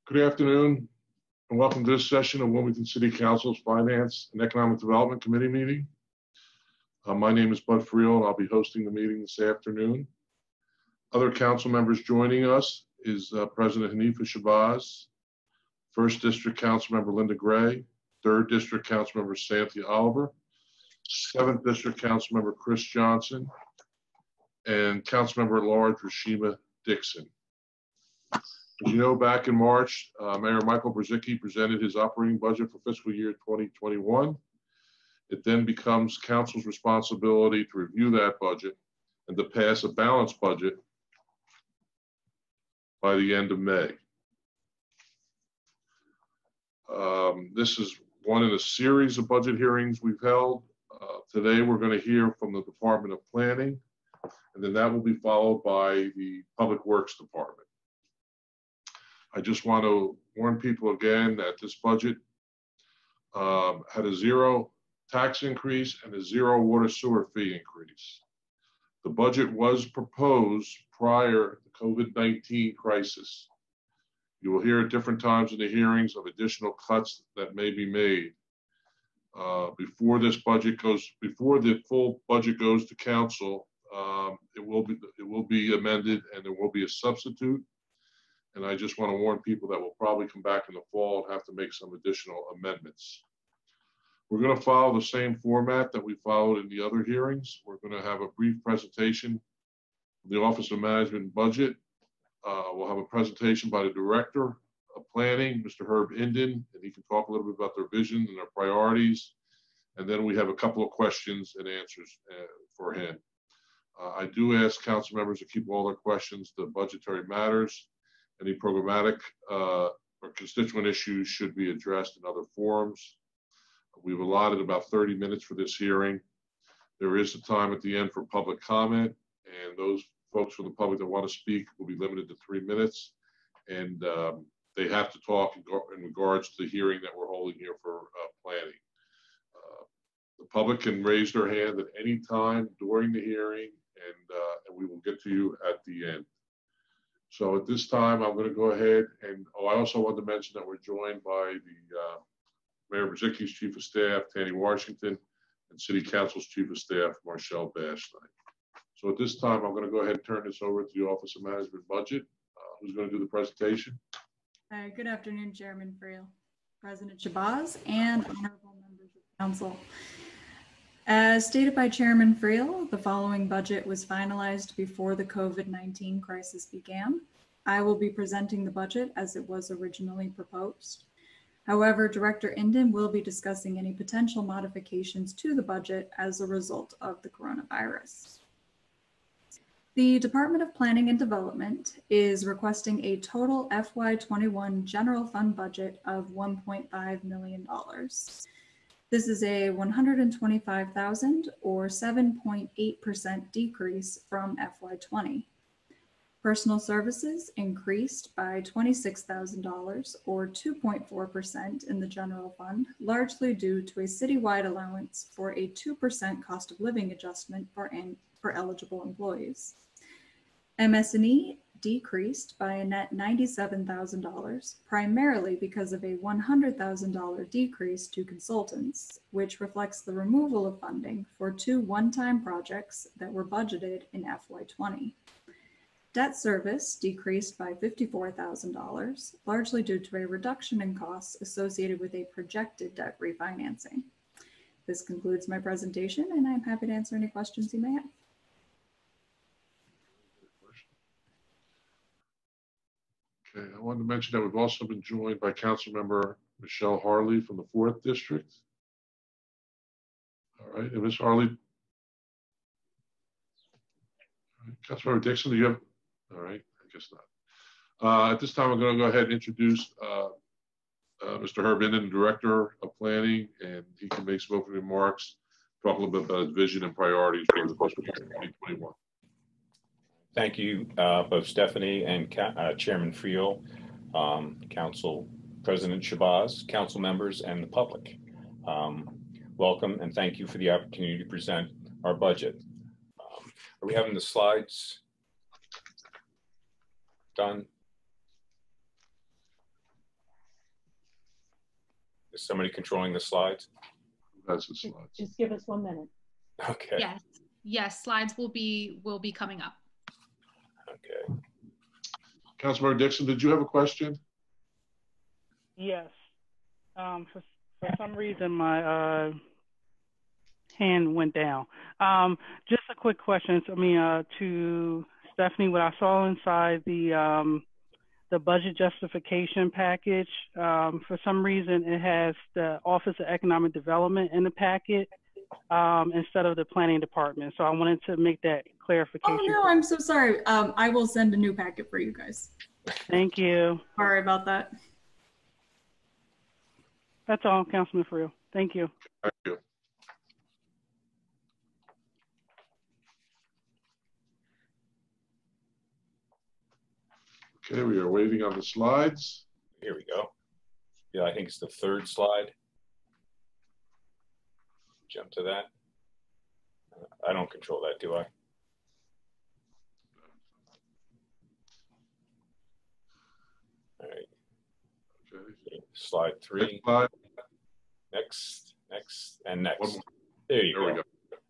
Good afternoon, and welcome to this session of Wilmington City Council's Finance and Economic Development Committee meeting. My name is Bud Friel, and I'll be hosting the meeting this afternoon. Other council members joining us is President Hanifa Shabazz, 1st District Councilmember Linda Gray, 3rd District Councilmember Cynthia Oliver, 7th District Councilmember Chris Johnson, and Councilmember at Large Rashima Dixon. As you know, back in March, Mayor Michael Mizuki presented his operating budget for fiscal year 2021. It then becomes council's responsibility to review that budget and to pass a balanced budget by the end of May. This is one in a series of budget hearings we've held. Today, we're going to hear from the Department of Planning, and then that will be followed by the Public Works Department. I just want to warn people again that this budget had a 0 tax increase and a 0 water sewer fee increase. The budget was proposed prior to the COVID-19 crisis. You will hear at different times in the hearings of additional cuts that may be made. Before the full budget goes to council, it will be amended and there will be a substitute. And I just want to warn people that we'll probably come back in the fall and have to make some additional amendments. We're going to follow the same format that we followed in the other hearings. We're going to have a brief presentation of the Office of Management and Budget. We'll have a presentation by the Director of Planning, Mr. Herb Inden, and he can talk a little bit about their vision and their priorities. And then we have a couple of questions and answers for him. I do ask council members to keep all their questions to budgetary matters. Any programmatic or constituent issues should be addressed in other forums. We've allotted about 30 minutes for this hearing. There is a time at the end for public comment, and those folks from the public that want to speak will be limited to 3 minutes, and they have to talk in regards to the hearing that we're holding here for planning. The public can raise their hand at any time during the hearing, and we will get to you at the end. So at this time, I'm going to go ahead and, I also wanted to mention that we're joined by the Mayor Mizuki's Chief of Staff, Tanny Washington, and City Council's Chief of Staff, Marshall Bashstein. So at this time, I'm going to go ahead and turn this over to the Office of Management Budget. Who's going to do the presentation? Good afternoon, Chairman Friel, President Shabazz, and honorable members of Council. As stated by Chairman Friel, the following budget was finalized before the COVID-19 crisis began. I will be presenting the budget as it was originally proposed. However, Director Inden will be discussing any potential modifications to the budget as a result of the coronavirus. The Department of Planning and Development is requesting a total FY21 general fund budget of $1.5 million. This is a $125,000 or 7.8% decrease from FY20. Personal services increased by $26,000 or 2.4% in the general fund, largely due to a citywide allowance for a 2% cost of living adjustment for eligible employees. MS&E decreased by a net $97,000, primarily because of a $100,000 decrease to consultants, which reflects the removal of funding for 2 one-time projects that were budgeted in FY20. Debt service decreased by $54,000, largely due to a reduction in costs associated with a projected debt refinancing. This concludes my presentation, and I'm happy to answer any questions you may have. Okay, I wanted to mention that we've also been joined by Councilmember Michelle Harley from the 4th District. All right, and Ms. Harley. Councilmember Dixon, do you have? All right, I guess not. At this time, I'm going to go ahead and introduce Mr. Herb Inden, Director of Planning, and he can make some opening remarks, talk a little bit about his vision and priorities for the fiscal year 2021. Thank you, both Stephanie and Chairman Friel, Council President Shabazz, council members, and the public. Welcome and thank you for the opportunity to present our budget. Are we having the slides done? Is somebody controlling the slides? That's the slides. Just give us 1 minute. Okay. Yes, yes, slides will be coming up. Okay. Councilmember Dixon, did you have a question? Yes. For some reason, my hand went down. Just a quick question. To Stephanie, what I saw inside the budget justification package, for some reason, it has the Office of Economic Development in the packet instead of the Planning Department. So I wanted to make that clarification. Oh no, I'm so sorry. I will send a new packet for you guys. Thank you. Sorry about that. That's all, Councilman Friel. Thank you. Thank you. Okay, we are waiting on the slides. Here we go. Yeah, I think it's the third slide. Jump to that. I don't control that, do I? All right. Okay. Slide 3. Next slide. Next, and next. One more. There you There we go.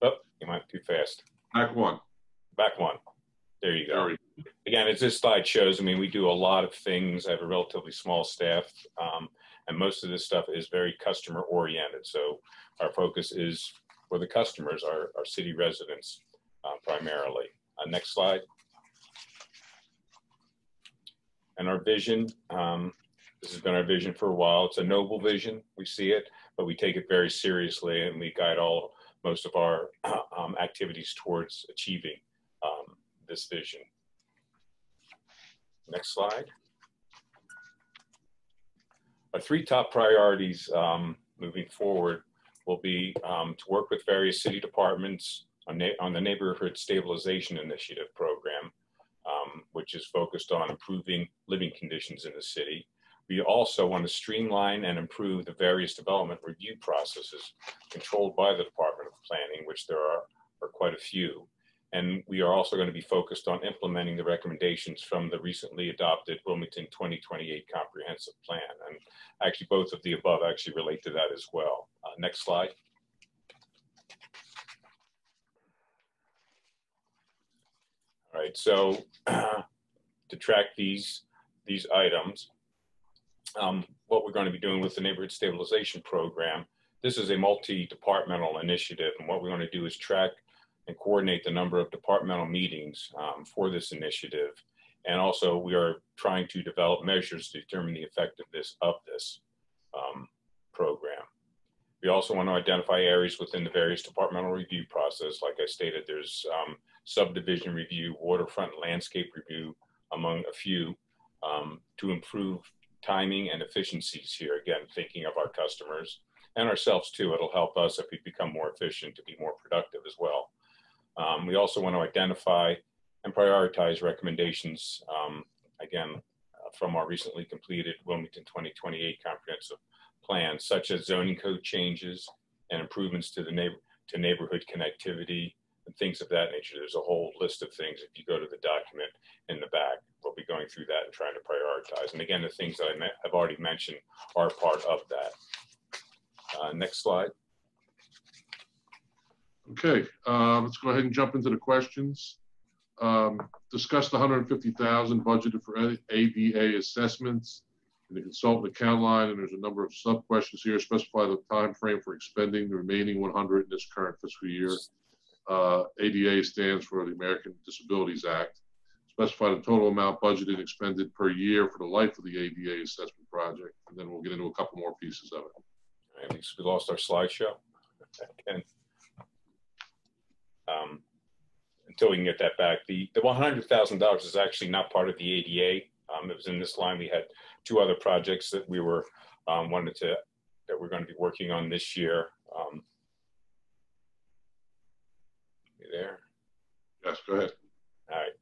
go. Oh, you went too fast. Back one. Back one. There you go. There we go. Again, as this slide shows, I mean, we do a lot of things. I have a relatively small staff, and most of this stuff is very customer oriented. So our focus is for the customers, our city residents primarily. Next slide. And our vision, this has been our vision for a while. It's a noble vision. We see it, but we take it very seriously, and we guide most of our activities towards achieving this vision. Next slide. Our 3 top priorities moving forward will be to work with various city departments on the Neighborhood Stabilization Initiative program, which is focused on improving living conditions in the city. We also want to streamline and improve the various development review processes controlled by the Department of Planning, which there are quite a few. And we are also going to be focused on implementing the recommendations from the recently adopted Wilmington 2028 Comprehensive Plan. And actually, both of the above actually relate to that as well. Next slide. All right, so to track these items, what we're going to be doing with the Neighborhood Stabilization Program, this is a multi-departmental initiative, and what we're going to do is track and coordinate the number of departmental meetings for this initiative. And also we are trying to develop measures to determine the effectiveness of this program. We also want to identify areas within the various departmental review process. Like I stated, there's subdivision review, waterfront landscape review, among a few, to improve timing and efficiencies here. Again, thinking of our customers and ourselves too. It'll help us if we become more efficient to be more productive as well. We also want to identify and prioritize recommendations, again, from our recently completed Wilmington 2028 Comprehensive Plan, such as zoning code changes and improvements to neighborhood connectivity and things of that nature. There's a whole list of things. If you go to the document in the back, we'll be going through that and trying to prioritize. And again, the things that I have already mentioned are part of that. Next slide. Okay, let's go ahead and jump into the questions. Discuss the $150,000 budgeted for ADA assessments in the consultant account line, and there's a number of sub questions here. Specify the time frame for expending the remaining 100 in this current fiscal year. ADA stands for the American Disabilities Act. Specify the total amount budgeted and expended per year for the life of the ADA assessment project, and then we'll get into a couple more pieces of it. At least we lost our slideshow. And, until we can get that back, the $100,000 is actually not part of the ADA. It was in this line. We had 2 other projects that we were that we're going to be working on this year. You there? Yes, go ahead. All right,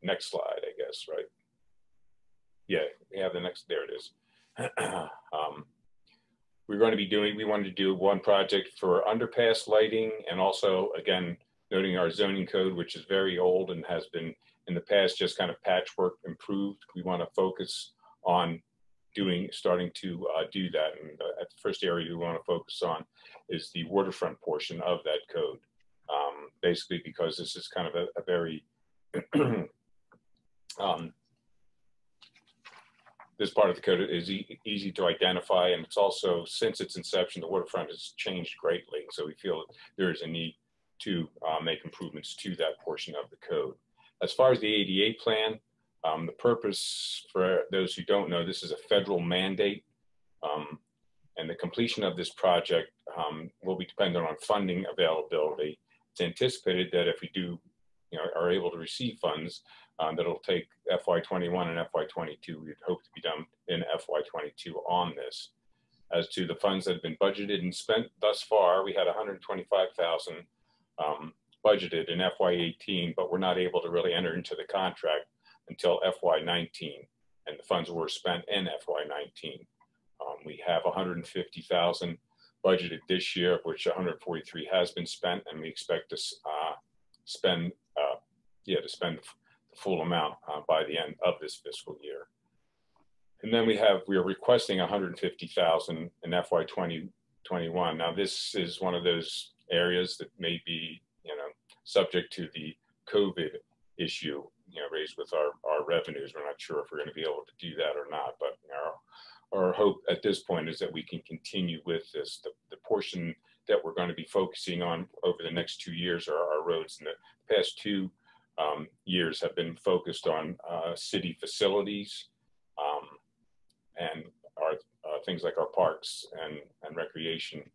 next slide, I guess, right? Yeah, we have the next, there it is. We wanted to do one project for underpass lighting, and also, again, noting our zoning code, which is very old and has been in the past just kind of patchwork improved. We want to focus on starting to do that. And the first area we want to focus on is the waterfront portion of that code. Basically, because this is kind of a very this part of the code is easy to identify, and it's also, since its inception, the waterfront has changed greatly. So we feel there is a need to make improvements to that portion of the code. As far as the ADA plan, the purpose, for those who don't know, this is a federal mandate, and the completion of this project will be dependent on funding availability. It's anticipated that if we do, are able to receive funds, that it'll take FY21 and FY22. We'd hope to be done in FY22 on this. As to the funds that have been budgeted and spent thus far, we had 125,000 budgeted in FY18, but we're not able to really enter into the contract until FY19, and the funds were spent in FY19. We have 150,000 budgeted this year, of which 143 has been spent, and we expect to spend the full amount by the end of this fiscal year. And then we are requesting 150,000 in FY2021. Now, this is one of those areas that may be, subject to the COVID issue, raised with our revenues. We're not sure if we're going to be able to do that or not, but our hope at this point is that we can continue with this. The portion that we're going to be focusing on over the next 2 years are our roads. And the past 2 years have been focused on city facilities and our things like our parks and recreation,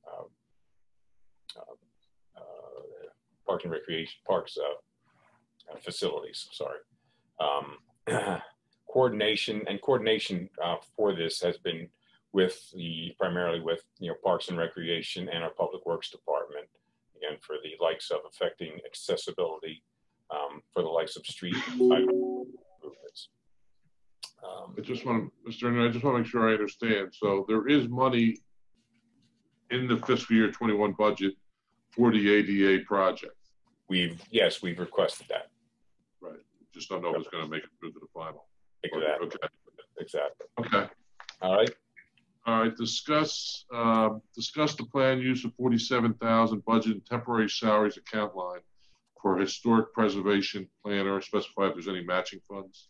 facilities. Sorry. Coordination for this has been primarily with Parks and Recreation and our Public Works Department, again, for the likes of affecting accessibility, for the likes of street improvements. Mr. Ernie, I just want to make sure I understand. So there is money in the fiscal year 21 budget for the ADA project. Yes, we've requested that. Right. Just don't know if it's going to make it through to the final. Exactly. Okay. Exactly. Okay. All right. All right. Discuss the planned use of 47,000 budget and temporary salaries account line for historic preservation planner. Specify if there's any matching funds.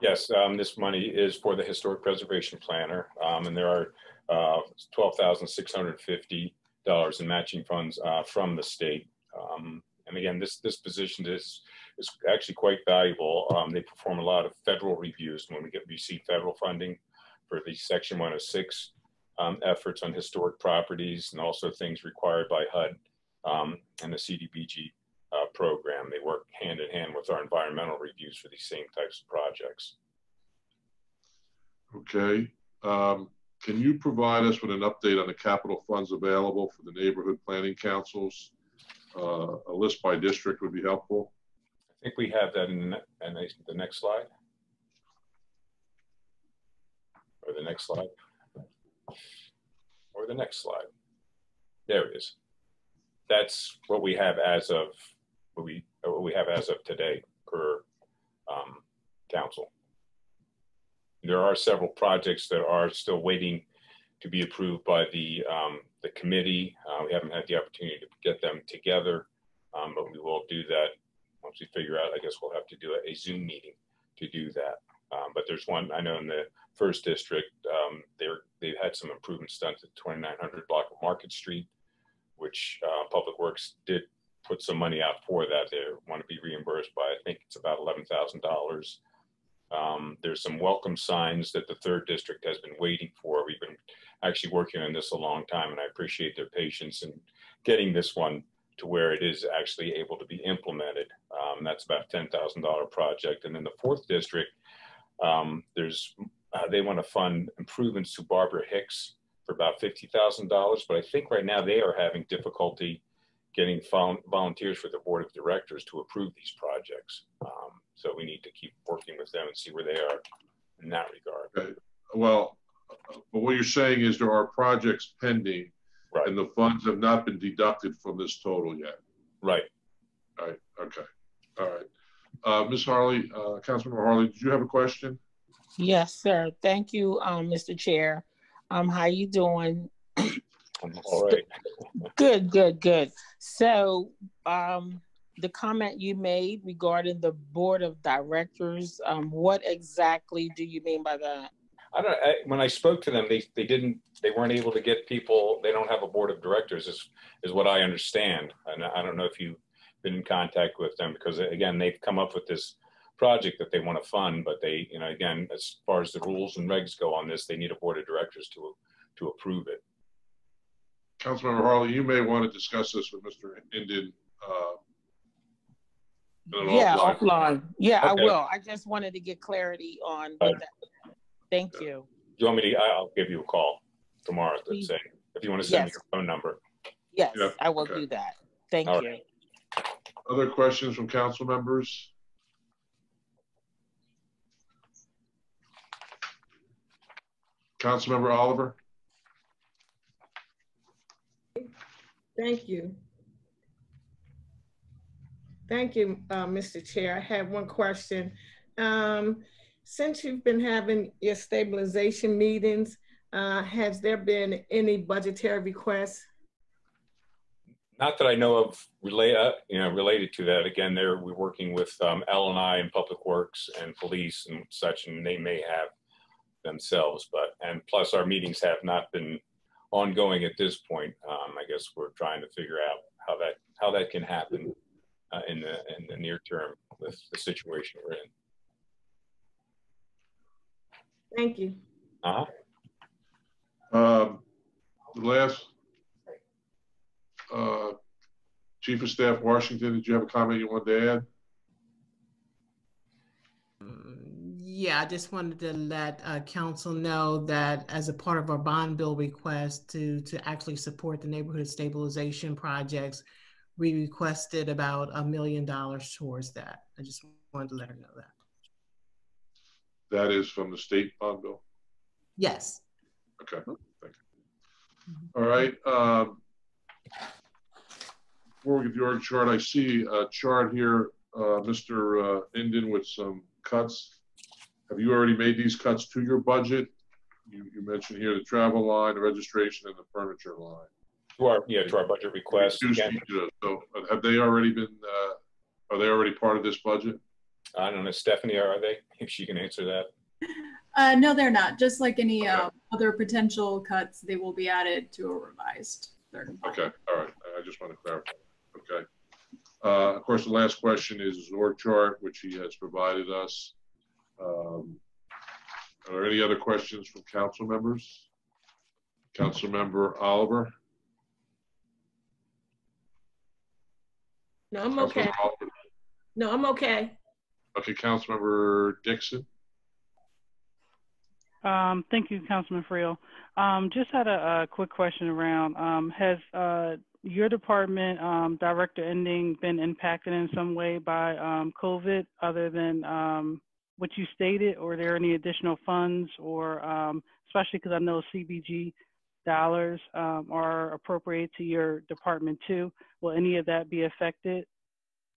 Yes, this money is for the historic preservation planner, and there are $12,650 in matching funds from the state. And again, this position is actually quite valuable. They perform a lot of federal reviews when we receive federal funding for the Section 106 efforts on historic properties, and also things required by HUD and the CDBG program. They work hand in hand with our environmental reviews for these same types of projects. Okay. Can you provide us with an update on the capital funds available for the neighborhood planning councils? A list by district would be helpful. I think we have that in the next slide. Or the next slide. Or the next slide. There it is. That's what we have as of what we have as of today per council. There are several projects that are still waiting to be approved by the committee. We haven't had the opportunity to get them together, but we will do that once we figure out. I guess we'll have to do a Zoom meeting to do that. But there's one I know in the first district. They've had some improvements done to the 2900 block of Market Street, which Public Works did put some money out for that. They want to be reimbursed by, I think it's about $11,000. There's some welcome signs that the third district has been waiting for. We've been actually working on this a long time, and I appreciate their patience in getting this one to where it is actually able to be implemented. That's about a $10,000 project. And in the fourth district, they want to fund improvements to Barbara Hicks for about $50,000, but I think right now they are having difficulty getting volunteers for the board of directors to approve these projects. So we need to keep working with them and see where they are in that regard. Okay. Well, but what you're saying is there are projects pending, right, and the funds have not been deducted from this total yet. Right. All right. Okay. All right. Ms. Harley, Councilmember Harley, did you have a question? Yes, sir. Thank you, Mr. Chair. How you doing? I'm all right. Good, good, good. So, the comment you made regarding the board of directors, what exactly do you mean by that? When I spoke to them, they weren't able to get people. They don't have a board of directors, is what I understand. And I don't know if you've been in contact with them, because again, they've come up with this project that they want to fund, but they, again, as far as the rules and regs go on this, they need a board of directors to approve it. Councilmember Harley, you may want to discuss this with Mr. Indian. Yeah, offline. Yeah, Okay. I will. I just wanted to get clarity on what that. Thank you. Do you want me to? I'll give you a call tomorrow. Let's say, if you want to send me your phone number. Yes, Yeah, I will do that. Thank All you. right. Other questions from council members? Councilmember Oliver? Thank you. Thank you, Mr. Chair. I have one question. Since you've been having your stabilization meetings, has there been any budgetary requests? Not that I know of related to that. Again, we're working with L&I and Public Works and Police and such, and they may have themselves. And plus, our meetings have not been ongoing at this point. I guess we're trying to figure out how that can happen in the near term with the situation we're in. Thank you. The last, Chief of Staff Washington, did you have a comment you wanted to add? Yeah, I just wanted to let council know that as a part of our bond bill request to actually support the neighborhood stabilization projects, we requested about $1 million towards that. I just wanted to let her know that. That is from the state bond bill? Yes. Okay, thank you. All right. Before we get the org chart, I see a chart here, Mr. Indian, with some cuts. Have you already made these cuts to your budget? You mentioned here the travel line, the registration, and the furniture line. To our budget request. So have they already been, are they already part of this budget? I don't know, Stephanie, are they? If she can answer that. No, they're not. Just like any other potential cuts, they will be added to a revised third and final. Okay, all right. I just want to clarify. Okay. Of course, the last question is his org chart, which he has provided us. Are there any other questions from council members? Councilmember Oliver? No, I'm okay. No, I'm okay. Okay, Councilmember Dixon? Thank you, Councilman Friel. Just had a quick question around, has your department director ending been impacted in some way by COVID other than what you stated, or are there any additional funds, or especially because I know CBG dollars are appropriated to your department too? Will any of that be affected?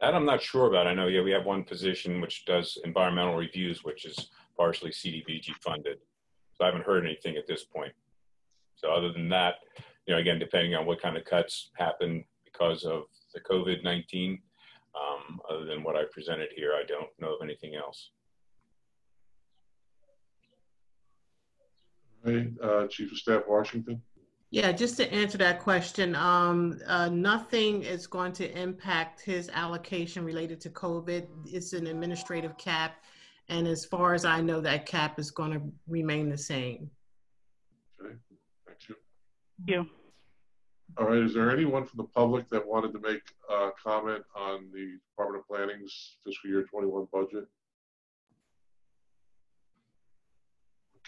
That I'm not sure about. I know, we have one position which does environmental reviews, which is partially CDBG funded. So I haven't heard anything at this point. So other than that, again, depending on what kind of cuts happen because of the COVID-19, other than what I presented here, I don't know of anything else. Hey, Chief of Staff Washington? Yeah, just to answer that question, nothing is going to impact his allocation related to COVID. It's an administrative cap. And as far as I know, that cap is going to remain the same. Okay, thank you. Thank you. All right, is there anyone from the public that wanted to make a comment on the Department of Planning's fiscal year 21 budget?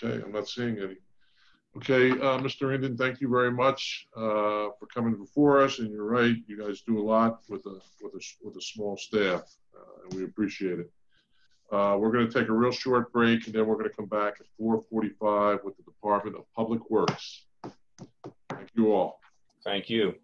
Okay, I'm not seeing any. Okay, Mr. Indian, thank you very much for coming before us. And you're right, you guys do a lot with a small staff, and we appreciate it. We're going to take a real short break, and then we're going to come back at 4:45 with the Department of Public Works. Thank you all. Thank you.